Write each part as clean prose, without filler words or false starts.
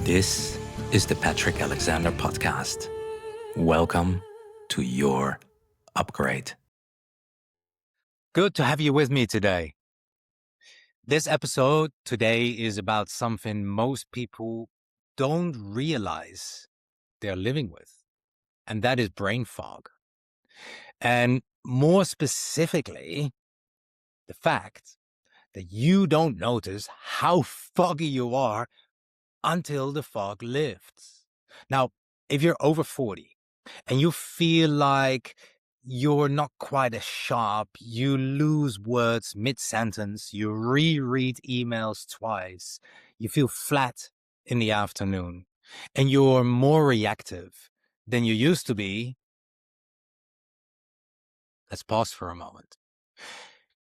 This is the Patrick Alexander Podcast. Welcome to your upgrade. Good to have you with me today. This episode today is about something most people don't realize they're living with, and that is brain fog. And more specifically, the fact that you don't notice how foggy you are until the fog lifts. Now, if you're over 40 and you feel like you're not quite as sharp, you lose words mid-sentence, you reread emails twice, you feel flat in the afternoon, and you're more reactive than you used to be, let's pause for a moment.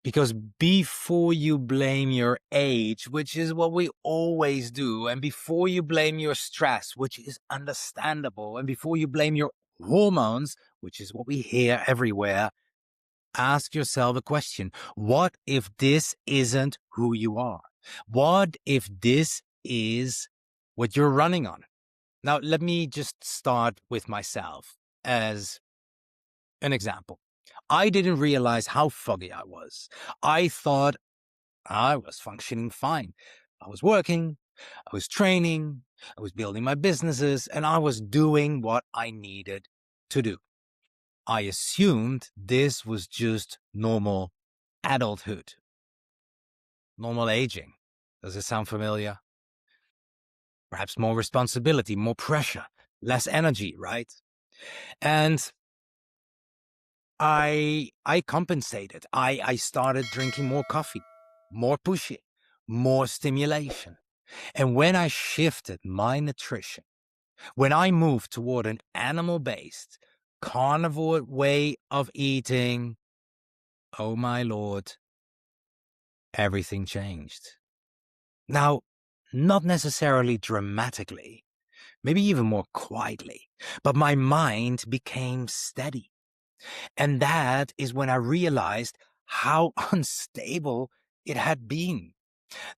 Because before you blame your age, which is what we always do, and before you blame your stress, which is understandable, and before you blame your hormones, which is what we hear everywhere, ask yourself a question. What if this isn't who you are? What if this is what you're running on? Now, let me just start with myself as an example. I didn't realize how foggy I was. I thought I was functioning fine. I was working, I was training, I was building my businesses, and I was doing what I needed to do. I assumed this was just normal adulthood, normal aging. Does it sound familiar? Perhaps more responsibility, more pressure, less energy, right? And I compensated. I started drinking more coffee, more pushy, more stimulation. And when I shifted my nutrition, when I moved toward an animal-based, carnivore way of eating, oh my Lord, everything changed. Now, not necessarily dramatically, maybe even more quietly, but my mind became steady. And that is when I realized how unstable it had been.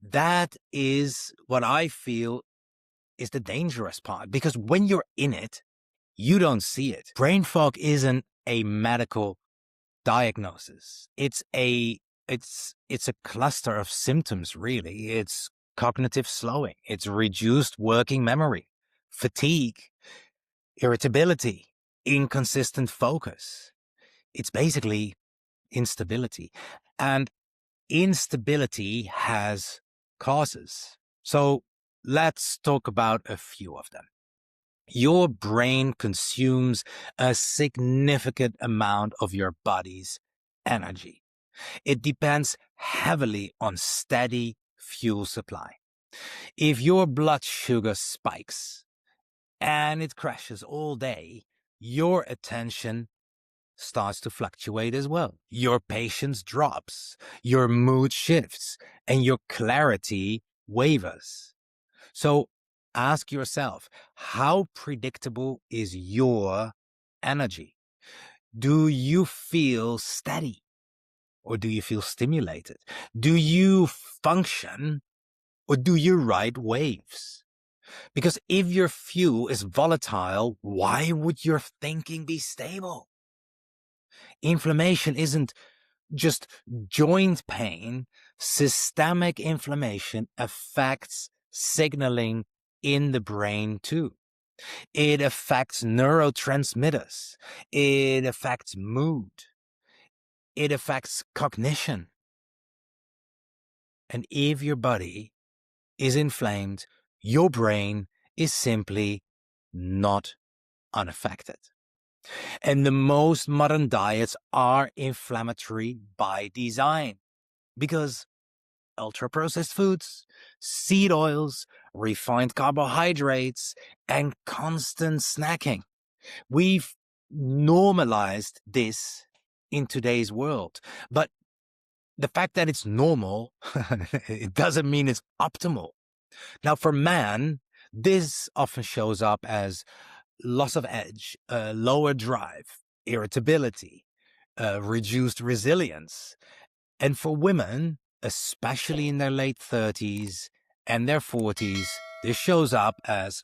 That is what I feel is the dangerous part, because when you're in it, you don't see it. Brain fog isn't a medical diagnosis. It's a cluster of symptoms, really. It's cognitive slowing. It's reduced working memory, fatigue, irritability, inconsistent focus. It's basically instability. And instability has causes. So let's talk about a few of them. Your brain consumes a significant amount of your body's energy. It depends heavily on steady fuel supply. If your blood sugar spikes and it crashes all day, your attention starts to fluctuate as well. Your patience drops, your mood shifts, and your clarity wavers. So ask yourself, how predictable is your energy? Do you feel steady or do you feel stimulated? Do you function or do you ride waves? Because if your fuel is volatile, why would your thinking be stable? Inflammation isn't just joint pain. Systemic inflammation affects signaling in the brain too. It affects neurotransmitters. It affects mood. It affects cognition. And if your body is inflamed, your brain is simply not unaffected. And the most modern diets are inflammatory by design because ultra-processed foods, seed oils, refined carbohydrates, and constant snacking. We've normalized this in today's world. But the fact that it's normal, it doesn't mean it's optimal. Now, for man, this often shows up as loss of edge, lower drive, irritability, reduced resilience. And for women, especially in their late 30s and their 40s, this shows up as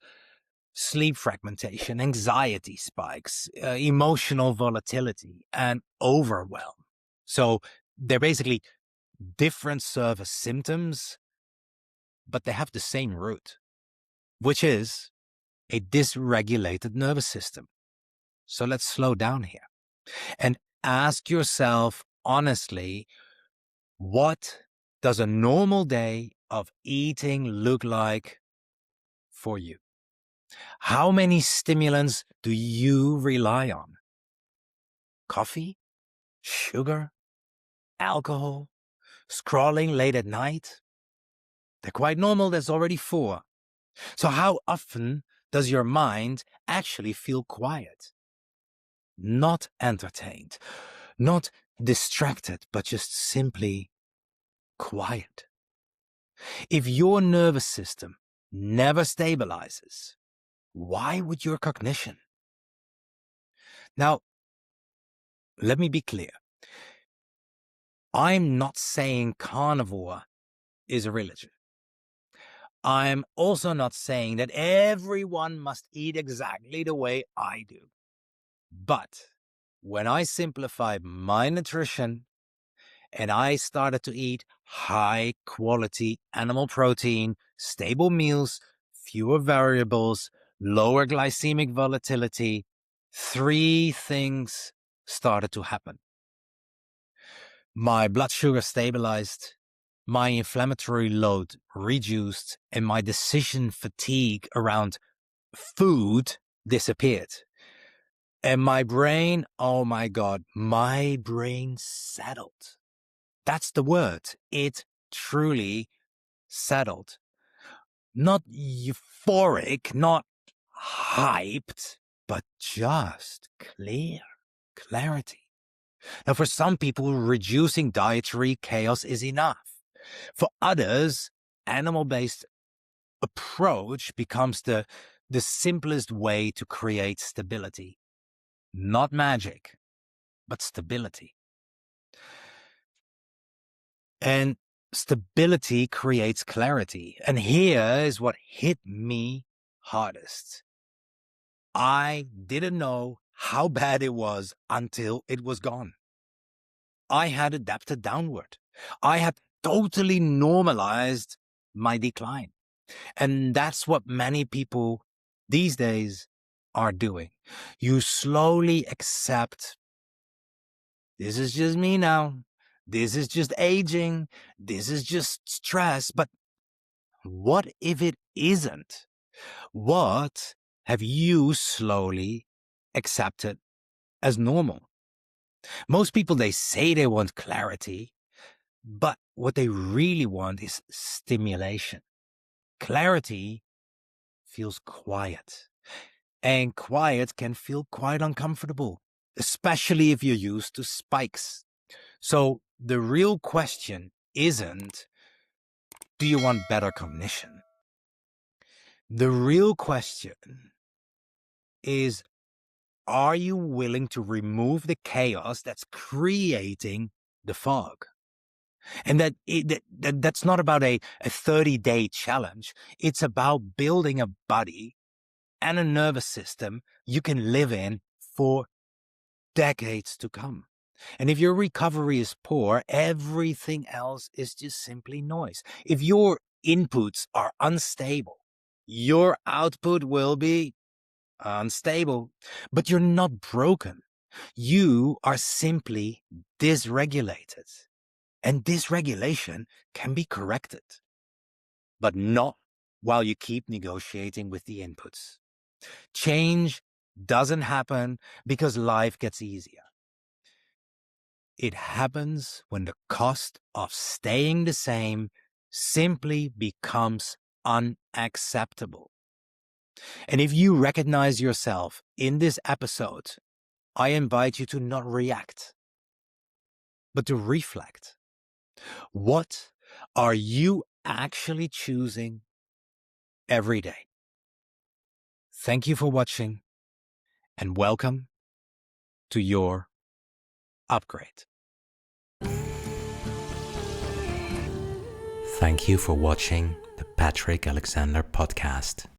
sleep fragmentation, anxiety spikes, emotional volatility, and overwhelm. So they're basically different service symptoms, but they have the same root, which is a dysregulated nervous system. So let's slow down here and ask yourself honestly, what does a normal day of eating look like for you? How many stimulants do you rely on? Coffee? Sugar? Alcohol? Scrolling late at night? They're quite normal, there's already 4. So how often does your mind actually feel quiet? Not entertained, not distracted, but just simply quiet. If your nervous system never stabilizes, why would your cognition? Now, let me be clear. I'm not saying carnivore is a religion. I'm also not saying that everyone must eat exactly the way I do. But when I simplified my nutrition and I started to eat high quality animal protein, stable meals, fewer variables, lower glycemic volatility, 3 things started to happen. My blood sugar stabilized, my inflammatory load reduced, and my decision fatigue around food disappeared. And my brain, oh my God, my brain settled. That's the word. It truly settled. Not euphoric, not hyped, but just clarity. Now, for some people, reducing dietary chaos is enough. For others, animal-based approach becomes the simplest way to create stability. Not magic, but stability. And stability creates clarity. And here is what hit me hardest. I didn't know how bad it was until it was gone. I had adapted downward. I had totally normalized my decline. And that's what many people these days are doing. You slowly accept, this is just me now. This is just aging. This is just stress. But what if it isn't? What have you slowly accepted as normal? Most people, they say they want clarity, but what they really want is stimulation. Clarity feels quiet, and quiet can feel quite uncomfortable, especially if you're used to spikes. So the real question isn't, do you want better cognition? The real question is, are you willing to remove the chaos that's creating the fog? And that's not about a 30-day challenge. It's about building a body and a nervous system you can live in for decades to come. And if your recovery is poor, everything else is just simply noise. If your inputs are unstable, your output will be unstable. But you're not broken. You are simply dysregulated. And dysregulation can be corrected, but not while you keep negotiating with the inputs. Change doesn't happen because life gets easier. It happens when the cost of staying the same simply becomes unacceptable. And if you recognize yourself in this episode, I invite you to not react, but to reflect. What are you actually choosing every day? Thank you for watching, and welcome to your upgrade. Thank you for watching the Patrick Alexander Podcast.